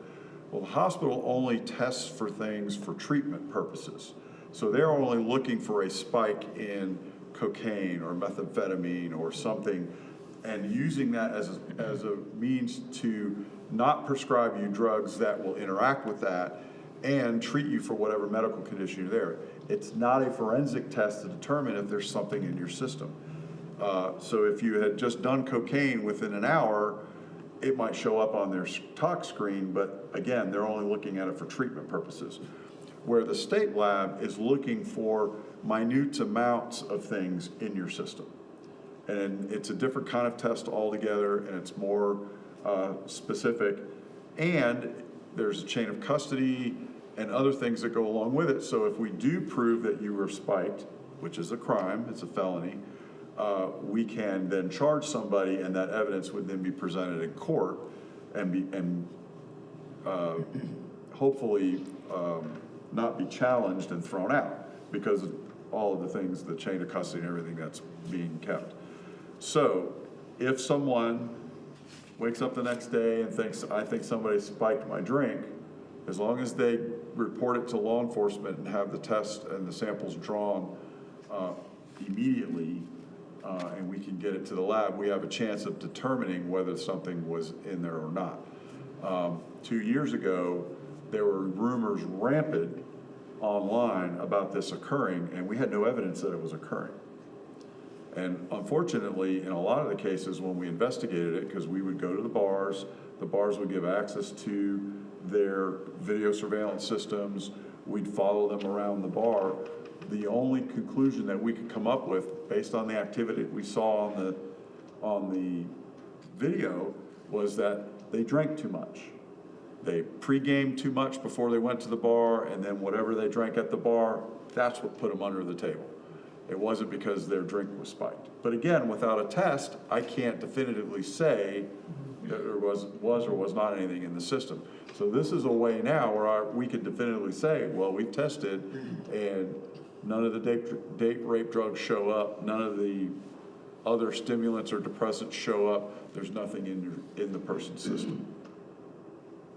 Well, the hospital only tests for things for treatment purposes. So they're only looking for a spike in cocaine or methamphetamine or something, and using that as a means to not prescribe you drugs that will interact with that and treat you for whatever medical condition you're there. It's not a forensic test to determine if there's something in your system. So if you had just done cocaine within an hour, it might show up on their tox screen, but again, they're only looking at it for treatment purposes. Where the state lab is looking for minute amounts of things in your system. And it's a different kind of test altogether, and it's more specific, and there's a chain of custody and other things that go along with it. So if we do prove that you were spiked, which is a crime, it's a felony, we can then charge somebody, and that evidence would then be presented in court and hopefully not be challenged and thrown out because of all of the things, the chain of custody and everything that's being kept. So if someone wakes up the next day and thinks, I think somebody spiked my drink, as long as they report it to law enforcement and have the test and the samples drawn immediately, and we can get it to the lab, we have a chance of determining whether something was in there or not. 2 years ago, there were rumors rampant online about this occurring, and we had no evidence that it was occurring. And unfortunately, in a lot of the cases when we investigated it, because we would go to the bars would give access to their video surveillance systems, we'd follow them around the bar. The only conclusion that we could come up with, based on the activity we saw on the video, was that they drank too much. They pre-gamed too much before they went to the bar, and then whatever they drank at the bar, that's what put them under the table. It wasn't because their drink was spiked. But again, without a test, I can't definitively say that there was or was not anything in the system. So this is a way now where we can definitively say, well, we've tested, and None of the date rape drugs show up. None of the other stimulants or depressants show up. There's nothing in the person's system.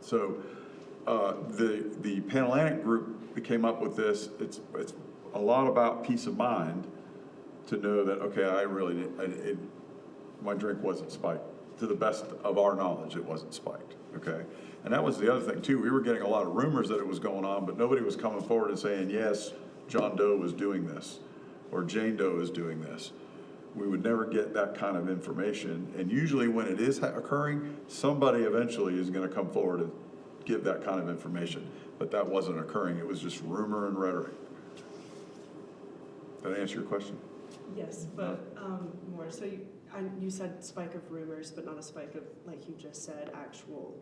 So the Panhellenic group that came up with this, it's a lot about peace of mind to know that, okay, my drink wasn't spiked. To the best of our knowledge, it wasn't spiked, okay? And that was the other thing too. We were getting a lot of rumors that it was going on, but nobody was coming forward and saying, yes, John Doe was doing this, or Jane Doe is doing this. We would never get that kind of information. And usually when it is occurring, somebody eventually is gonna come forward and give that kind of information. But that wasn't occurring. It was just rumor and rhetoric. Did I answer your question? Yes, but more, so you said spike of rumors, but not a spike of, like you just said, actual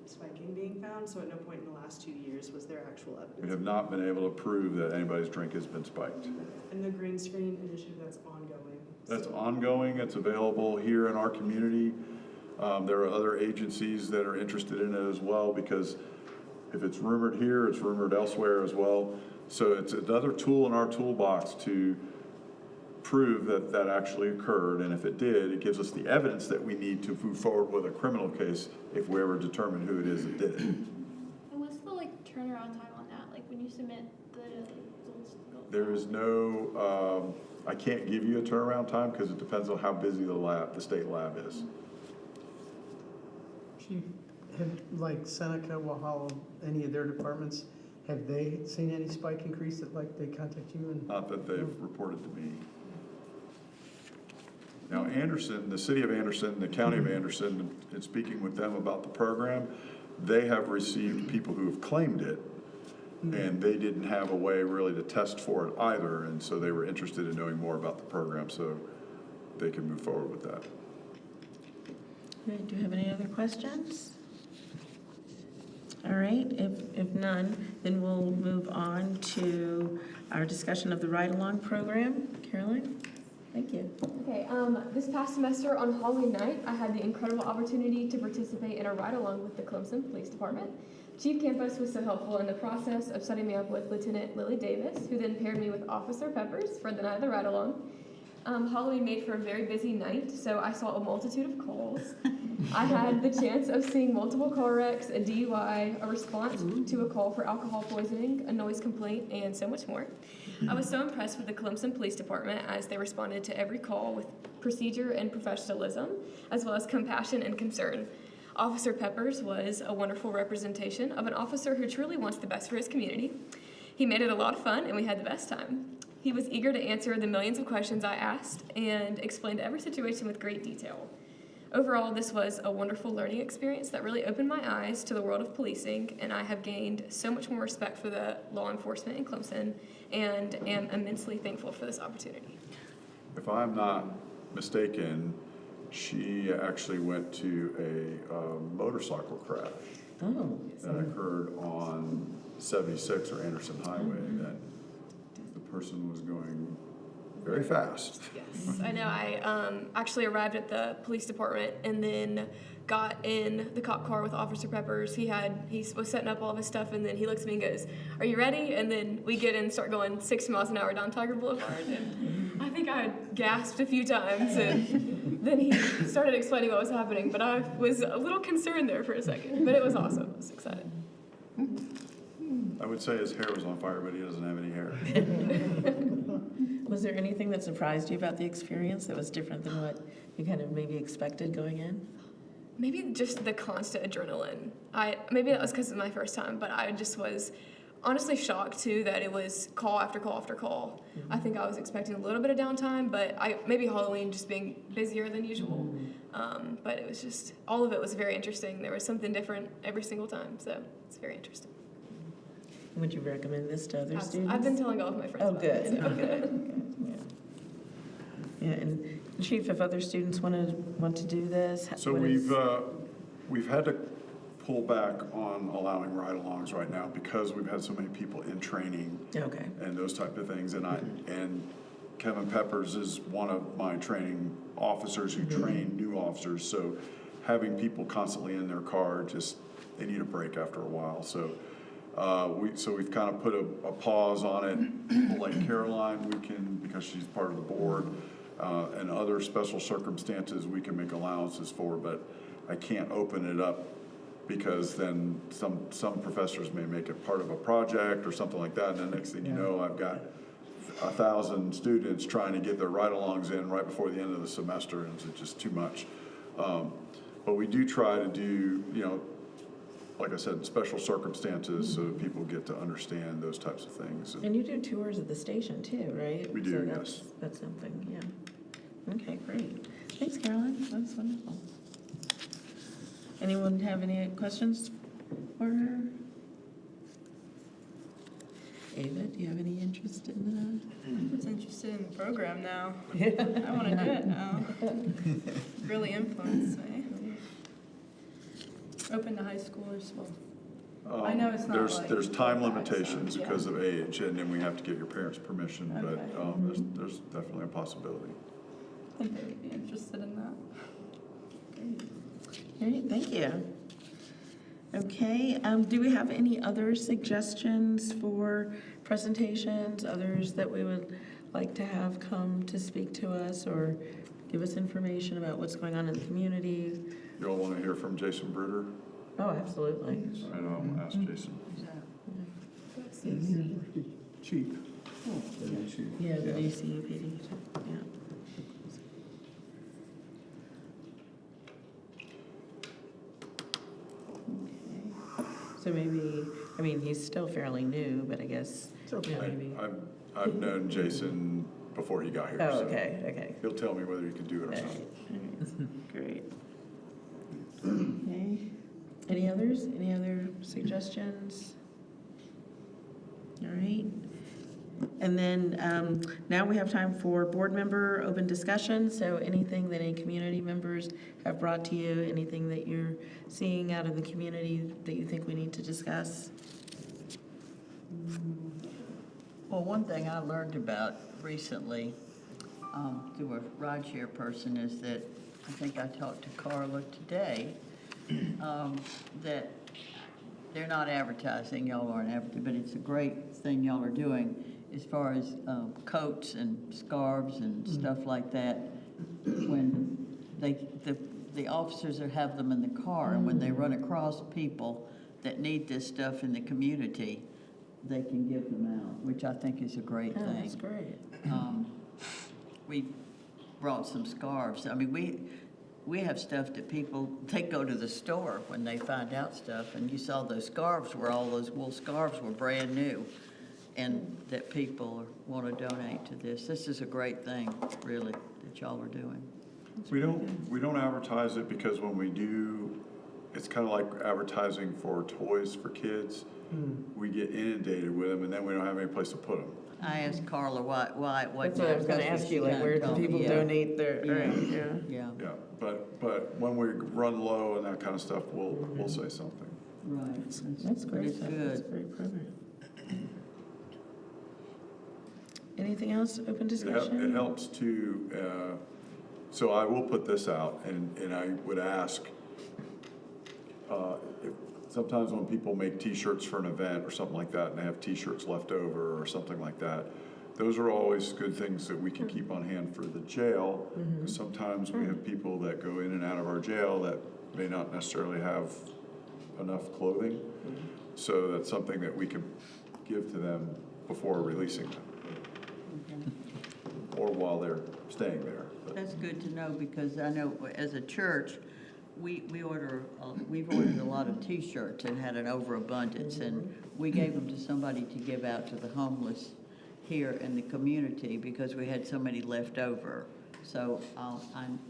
spiking being found, so at no point in the last 2 years was there actual evidence? We have not been able to prove that anybody's drink has been spiked. And the green screen initiative, that's ongoing? That's ongoing, it's available here in our community. There are other agencies that are interested in it as well, because if it's rumored here, it's rumored elsewhere as well. So it's another tool in our toolbox to prove that that actually occurred, and if it did, it gives us the evidence that we need to move forward with a criminal case if we ever determine who it is that did it. And what's the turnaround time on that? Like when you submit the results? There is no, I can't give you a turnaround time because it depends on how busy the state lab is. Chief, have, like Seneca, Walhalla, any of their departments, have they seen any spike increase that they contact you and? Not that they've reported to me. Now Anderson, the city of Anderson, the county of Anderson, in speaking with them about the program, they have received people who have claimed it, and they didn't have a way really to test for it either, and so they were interested in knowing more about the program so they can move forward with that. Right, do you have any other questions? All right, if none, then we'll move on to our discussion of the ride-along program. Caroline? Thank you. Okay, this past semester on Halloween night, I had the incredible opportunity to participate in a ride-along with the Clemson Police Department. Chief Campos was so helpful in the process of setting me up with Lieutenant Lily Davis, who then paired me with Officer Peppers for the night of the ride-along. Halloween made for a very busy night, so I saw a multitude of calls. I had the chance of seeing multiple car wrecks, a DUI, a response to a call for alcohol poisoning, a noise complaint, and so much more. I was so impressed with the Clemson Police Department as they responded to every call with procedure and professionalism, as well as compassion and concern. Officer Peppers was a wonderful representation of an officer who truly wants the best for his community. He made it a lot of fun, and we had the best time. He was eager to answer the millions of questions I asked and explained every situation with great detail. Overall, this was a wonderful learning experience that really opened my eyes to the world of policing, and I have gained so much more respect for the law enforcement in Clemson and am immensely thankful for this opportunity. If I'm not mistaken, she actually went to a motorcycle crash that occurred on 76 or Anderson Highway that the person was going very fast. Yes, I know. I actually arrived at the police department and then got in the cop car with Officer Peppers. He was setting up all of his stuff, and then he looks at me and goes, "Are you ready?" And then we get in and start going 60 miles an hour down Tiger Boulevard. And I think I had gasped a few times, and then he started explaining what was happening. But I was a little concerned there for a second, but it was awesome. I was excited. I would say his hair was on fire, but he doesn't have any hair. Was there anything that surprised you about the experience that was different than what you kind of maybe expected going in? Maybe just the constant adrenaline. Maybe that was because it was my first time, but I just was honestly shocked too that it was call after call after call. Mm-hmm. I think I was expecting a little bit of downtime, but maybe Halloween just being busier than usual. But it was just, all of it was very interesting. There was something different every single time, so it's very interesting. Would you recommend this to other students? I've been telling all of my friends about good. it. Oh, good. Yeah, and Chief, if other students want to do this? So we've had to pull back on allowing ride-alongs right now because we've had so many people in training and those type of things. And Kevin Peppers is one of my training officers who train new officers. So having people constantly in their car, they need a break after a while. So So we've kind of put a pause on it. Like Caroline, we can, because she's part of the board, and other special circumstances, we can make allowances for, but I can't open it up because then some professors may make it part of a project or something like that, and the next thing you know, I've got 1,000 students trying to get their ride-alongs in right before the end of the semester, and it's just too much. But we do try to do, like I said, special circumstances so that people get to understand those types of things. And you do tours of the station too, right? We do, So yes. That's something, yeah. Okay, great. Thanks, Caroline. That was wonderful. Anyone have any questions for her? Ava, do you have any interest in I'm just interested in the program now. I want to do it now. Really influenced me. Open to high schoolers, well, I know it's not like. There's time full-time, limitations so, yeah. because of age, and then we have to get your parents' permission, but Okay. there's definitely a possibility. I think they would be interested in that. All right, thank you. Okay, do we have any other suggestions for presentations, others that we would like to have come to speak to us or give us information about what's going on in the community? You all want to hear from Jason Bruder? Oh, absolutely. All right, I'll ask Jason. Chief. Yeah, the new CUPD, yeah. Okay. So maybe, I mean, he's still fairly new, but I guess, yeah, maybe. I've known Jason before he got here. Oh, so okay, okay. He'll tell me whether he can do it or All right, not. all right. Great. Okay. Any others? Any other suggestions? All right. And then now we have time for board member open discussion. So anything that any community members have brought to you, anything that you're seeing out in the community that you think we need to discuss? Well, one thing I learned about recently through a rideshare person is that I think I talked to Carla today, that they're not advertising, y'all aren't advertising, but it's a great thing y'all are doing as far as coats and scarves and stuff like that. When the officers have them in the car, and when they run across people that need this stuff in the community, they can give them out, which I think is a great Oh, thing. that's great. We brought some scarves. I mean, we have stuff that people, they go to the store when they find out stuff, and you saw those scarves where all those wool scarves were brand new, and that people want to donate to this. This is a great thing, really, that y'all are doing. We don't advertise it because when we do, it's kind of like advertising for toys for kids. We get inundated with them, and then we don't have any place to put them. I asked Carla what. That's what I was gonna ask you, like, where do people donate their, right, yeah. Yeah, Yeah, but when we run low and that kind of stuff, we'll say something. right. That's But great. it's That's a good. great program. Anything else, open It discussion? helps to, so I will put this out, and I would ask, if sometimes when people make T-shirts for an event or something like that, and they have T-shirts left over or something like that, those are always good things that we can keep on hand for the jail. 'Cause sometimes we have people that go in and out of our jail that may not necessarily have enough clothing. So that's something that we can give to them before releasing them, or while they're staying there. But That's good to know, because I know as a church, we've ordered a lot of T-shirts and had an overabundance, and we gave them to somebody to give out to the homeless here in the community because we had so many left over. So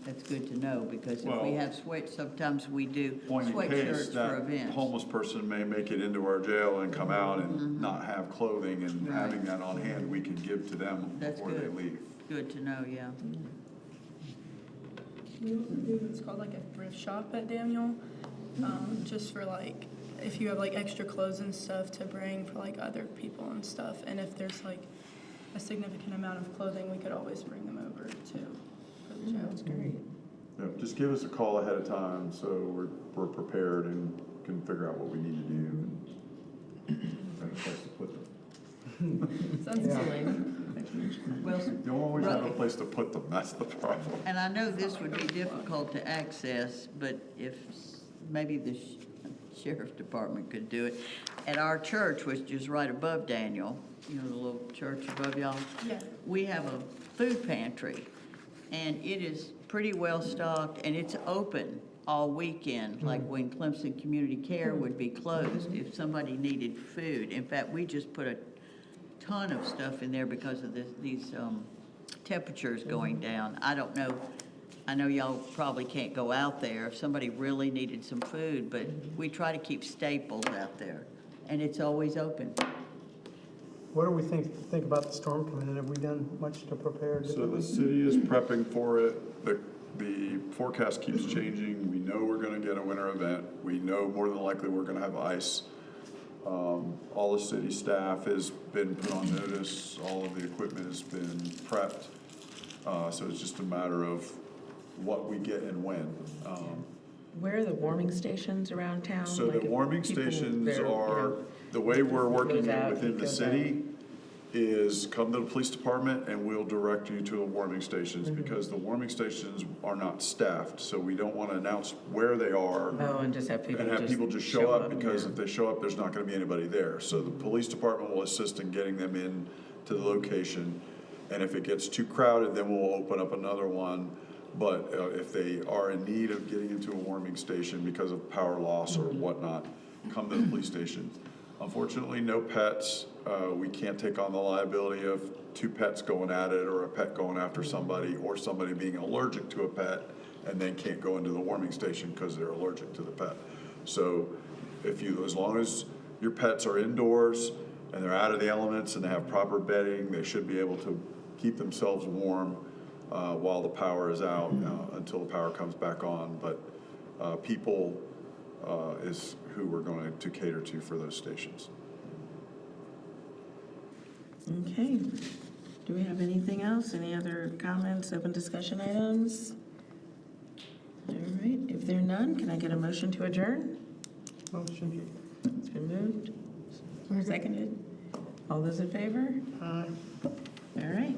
that's good to know, because if we Well, have sometimes we do point in case, sweatshirts for that events. homeless person may make it into our jail and come out and not have clothing, and Right. having that on hand, we can give to them That's before they good. leave. Good to know, yeah. We also do what's called like a thrift shop at Daniel, just for like, if you have like extra clothes and stuff to bring for like other people and stuff. And if there's like a significant amount of clothing, we could always bring them over too, for the jail. That's great. Yeah, just give us a call ahead of time so we're prepared and can figure out what we need to do. place to put them. Sounds Yeah. silly. Well, You don't always have a place to put them, that's the problem. and I know this would be difficult to access, but if maybe the sheriff department could do it. At our church, which is right above Daniel, you know, the little church above y'all, Yeah. we have a food pantry, and it is pretty well stocked, and it's open all weekend, like when Clemson Community Care would be closed if somebody needed food. In fact, we just put a ton of stuff in there because of these temperatures going down. I don't know, I know y'all probably can't go out there if somebody really needed some food, but we try to keep staples out there, and it's always open. What do we think about the storm coming in? Have we done much to prepare So differently? the city is prepping for it. The forecast keeps changing. We know we're gonna get a winter event. We know more than likely we're gonna have ice. All the city staff has been put on notice. All of the equipment has been prepped. So it's just a matter of what we get and when. Where are the warming stations around town? So Like, the if warming people stations there, you are, know, the way we're working goes out, within heat the goes city is come to the police department and we'll direct you to the warming stations because the warming stations are not staffed. So we don't want to announce where they are Oh, and just have people and have just people just show up because yeah. if they show up, there's not going to be anybody there. So the police department will assist in getting them in to the location. And if it gets too crowded, then we'll open up another one. But if they are in need of getting into a warming station because of power loss or whatnot, come to the police station. Unfortunately, no pets. We can't take on the liability of two pets going at it or a pet going after somebody or somebody being allergic to a pet and then can't go into the warming station because they're allergic to the pet. So as long as your pets are indoors and they're out of the elements and they have proper bedding, they should be able to keep themselves warm while the power is out until the power comes back on. But people is who we're going to cater to for those stations. Okay. Do we have anything else? Any other comments, open discussion items? All right, if there are none, can I get a motion to adjourn? Motion. It's been moved. Seconded. All those in favor? Aye. All right.